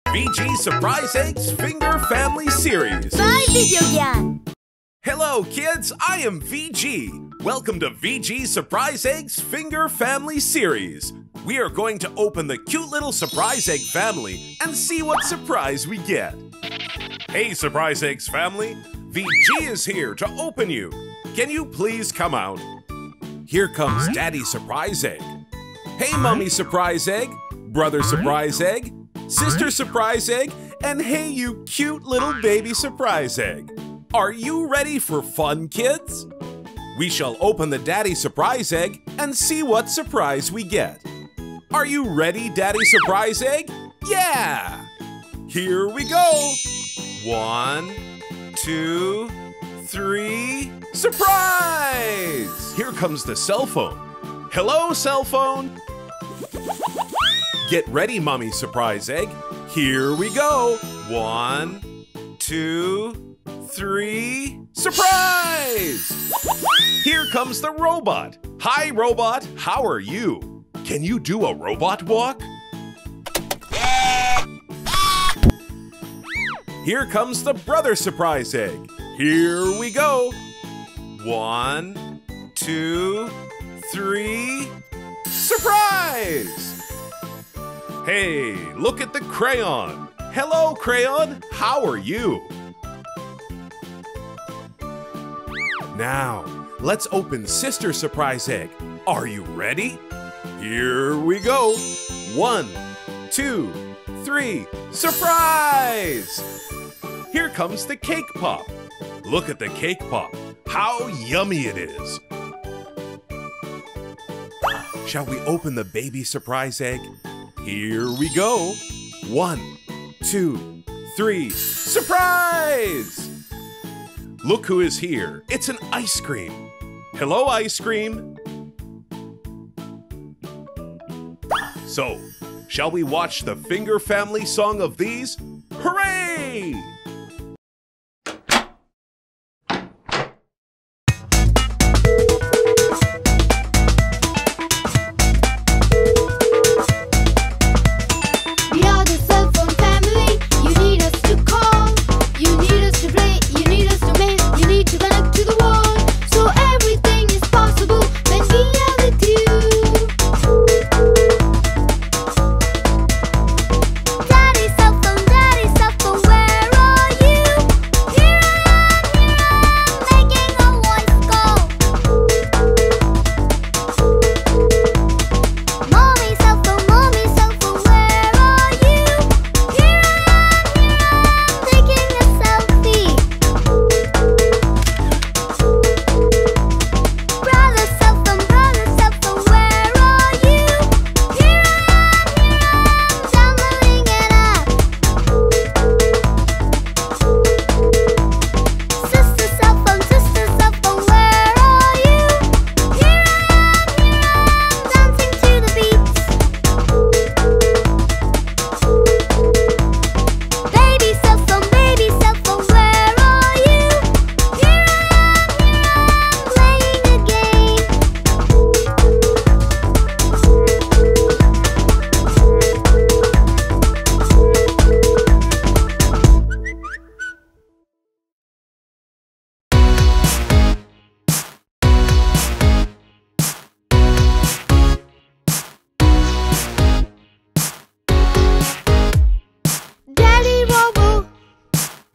VeeJee Surprise Eggs Finger Family Series by Videogyan. Hello kids, I am VeeJee. Welcome to VeeJee Surprise Eggs Finger Family Series. We are going to open the cute little surprise egg family and see what surprise we get. Hey Surprise Eggs family, VeeJee is here to open you. Can you please come out? Here comes Daddy Surprise Egg. Hey Mommy Surprise Egg, Brother Surprise Egg, Sister Surprise Egg, and hey you cute little baby Surprise Egg. Are you ready for fun, kids? We shall open the Daddy Surprise Egg and see what surprise we get. Are you ready, Daddy Surprise Egg? Yeah! Here we go! 1, 2, 3, surprise! Here comes the cell phone. Hello, cell phone! Get ready, Mommy Surprise Egg. Here we go! 1, 2, 3, surprise! Here comes the robot. Hi, robot. How are you? Can you do a robot walk? Here comes the Brother Surprise Egg. Here we go. 1, 2, 3, surprise! Hey, look at the crayon. Hello, crayon. How are you? Now, let's open Sister Surprise Egg. Are you ready? Here we go. 1, 2, 3, surprise! Here comes the cake pop. Look at the cake pop. How yummy it is. Shall we open the baby surprise egg? Here we go. 1, 2, 3, surprise! Look who is here. It's an ice cream. Hello, ice cream. So, shall we watch the Finger Family Song of These? Hooray!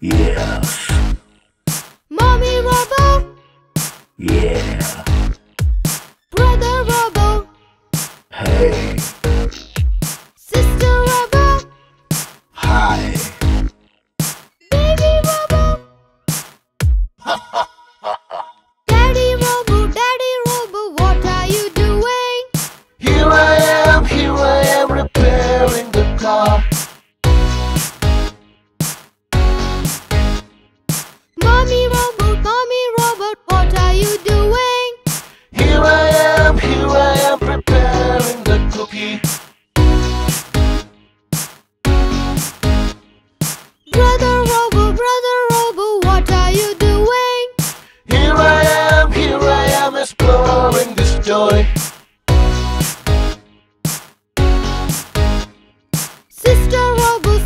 Yes. Mommy Robo. Yeah. Brother Robo. Hey. Sister Robo. Hi. Baby Robo. Daddy Robo, what are you doing? Here I am repairing the car. Mommy Robot, what are you doing? Here I am preparing the cookie. Brother Robo, what are you doing? Here I am exploring this toy. Sister Robo,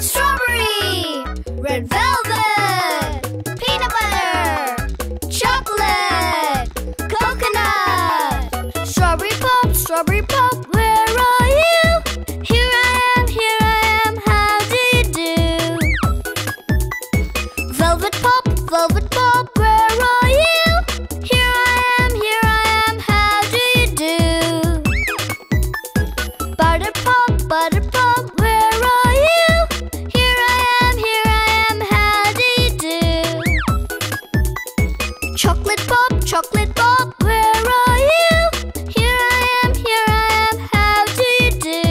Strawberry, red velvet, peanut butter, chocolate, coconut. Strawberry pop, where are you? Here I am, how do you do? Velvet pop, where are you? Here I am, how do you do? Butter pop, where are you? Here I am, how do you do? Chocolate pop, where are you? Here I am, how do you do?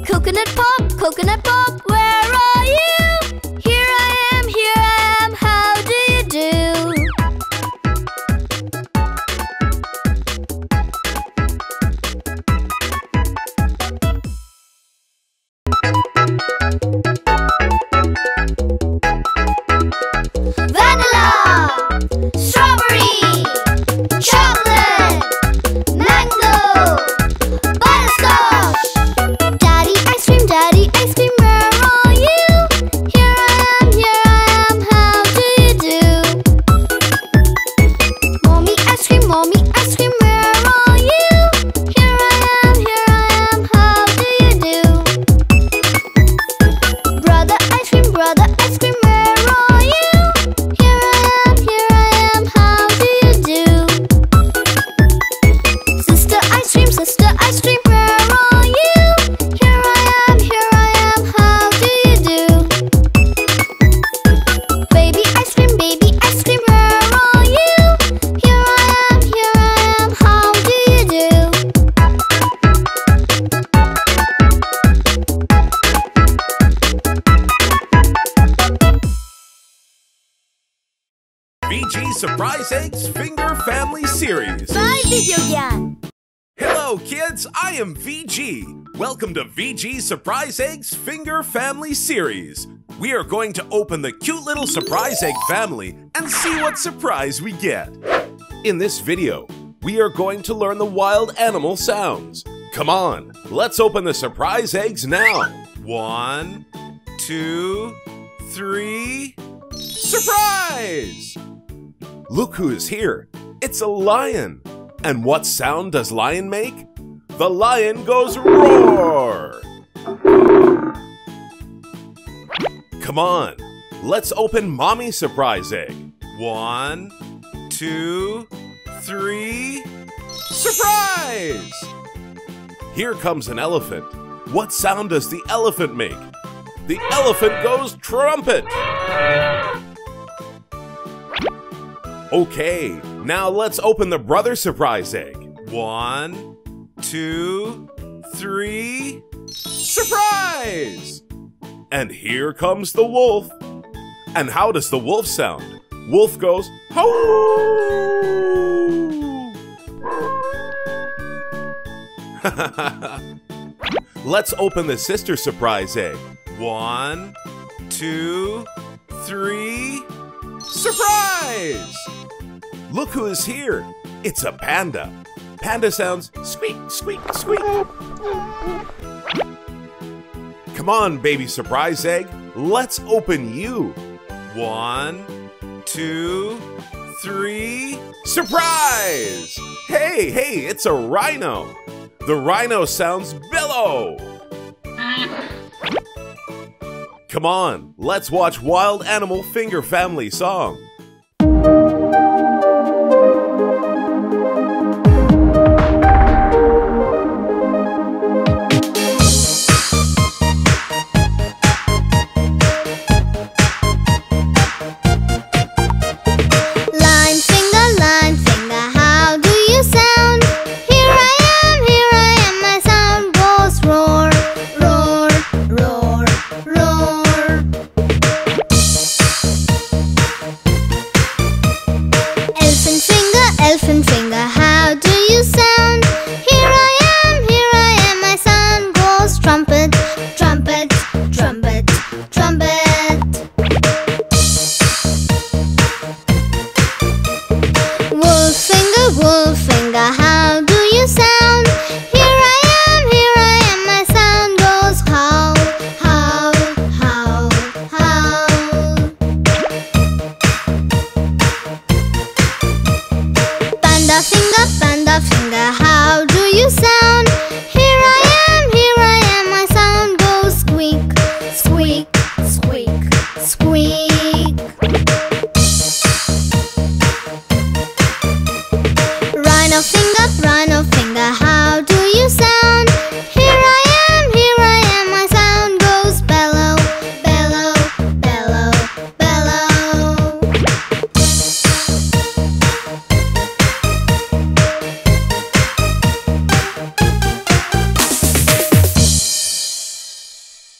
Coconut pop, where are you? Here I am, how do you do? Vanilla, strawberry, chocolate, mango, butterscotch. Daddy ice cream, where are you? Here I am, how do you do? Mommy ice cream, where are you? Here I am, how do you do? Brother ice cream, where are you? Here I am, how do you do? Sister ice cream, where are you? Here I am, how do you do? Baby ice cream, where are you? Here I am, how do you do? VeeJee Surprise Eggs Finger Family Series. By Videogyan. Hello kids, I am VeeJee. Welcome to VeeJee Surprise Eggs Finger Family Series. We are going to open the cute little surprise egg family and see what surprise we get. In this video, we are going to learn the wild animal sounds. Come on, let's open the surprise eggs now. 1, 2, 3, surprise! Look who is here. It's a lion. And what sound does lion make? The lion goes roar! Come on, let's open Mommy's surprise egg. 1, 2, 3, surprise! Here comes an elephant. What sound does the elephant make? The elephant goes trumpet! Okay, now let's open the brother surprise egg. 1, 2, 3, surprise! And here comes the wolf. And how does the wolf sound? Wolf goes, howl! Let's open the sister surprise egg. 1, 2, 3, surprise! Look who is here. It's a panda. Panda sounds squeak, squeak, squeak. Come on, baby surprise egg. Let's open you. 1, 2, 3, surprise! Hey, it's a rhino. The rhino sounds bellow. Come on, let's watch Wild Animal Finger Family song.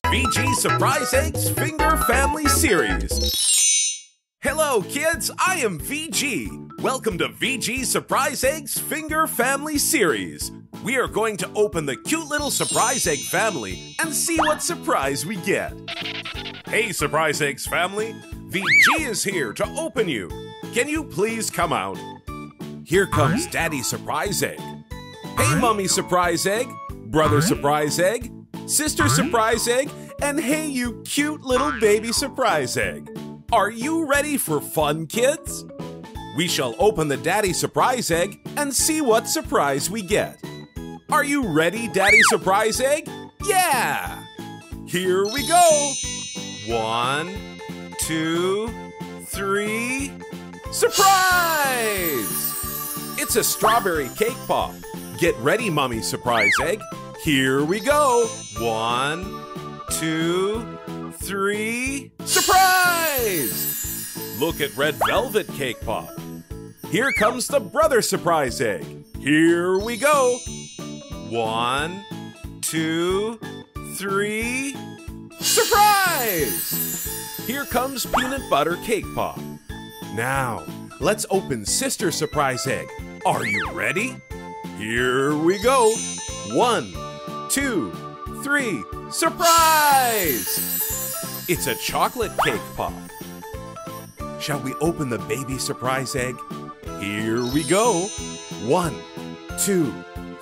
VeeJee Surprise Eggs Finger Family Series. Hello kids, I am VeeJee. Welcome to VeeJee Surprise Eggs Finger Family Series. We are going to open the cute little surprise egg family and see what surprise we get. Hey Surprise Eggs family, VeeJee is here to open you. Can you please come out? Here comes Daddy Surprise Egg. Hey Mommy Surprise Egg, Brother Surprise Egg, Sister Surprise Egg, and hey you cute little baby Surprise Egg. Are you ready for fun, kids? We shall open the Daddy Surprise Egg and see what surprise we get. Are you ready, Daddy Surprise Egg? Yeah! Here we go! 1, 2, 3, surprise! It's a strawberry cake pop. Get ready, Mommy Surprise Egg. Here we go! 1, 2, 3, surprise! Look at red velvet cake pop. Here comes the Brother Surprise Egg. Here we go! 1, 2, 3, surprise! Here comes peanut butter cake pop. Now, let's open Sister Surprise Egg. Are you ready? Here we go. 1, 2, 3, surprise! It's a chocolate cake pop. Shall we open the baby surprise egg? Here we go. 1, 2,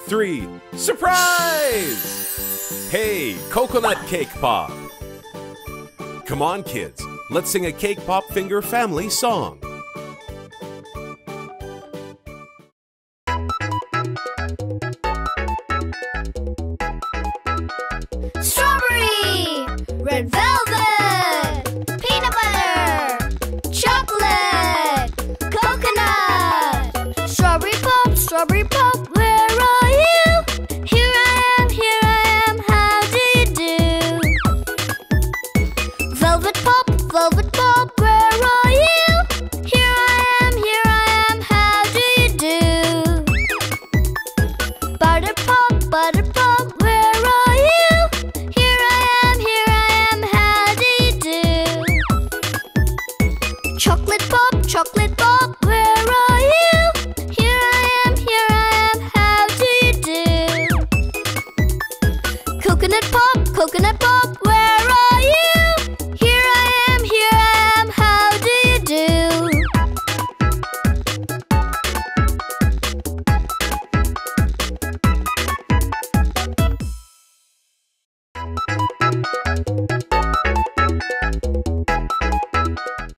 3, surprise! Hey, coconut cake pop. Come on, kids. Let's sing a Cake Pop Finger Family song. Strawberry, red velvet, peanut butter, chocolate, coconut. Strawberry pop, where are you? Here I am, how do you do? Velvet pop, where are you? Here I am, how do you do? Butter pop, where are you? Here I am, how do you do? Chocolate pop, where are you? Here I am, how do you do? Coconut pop,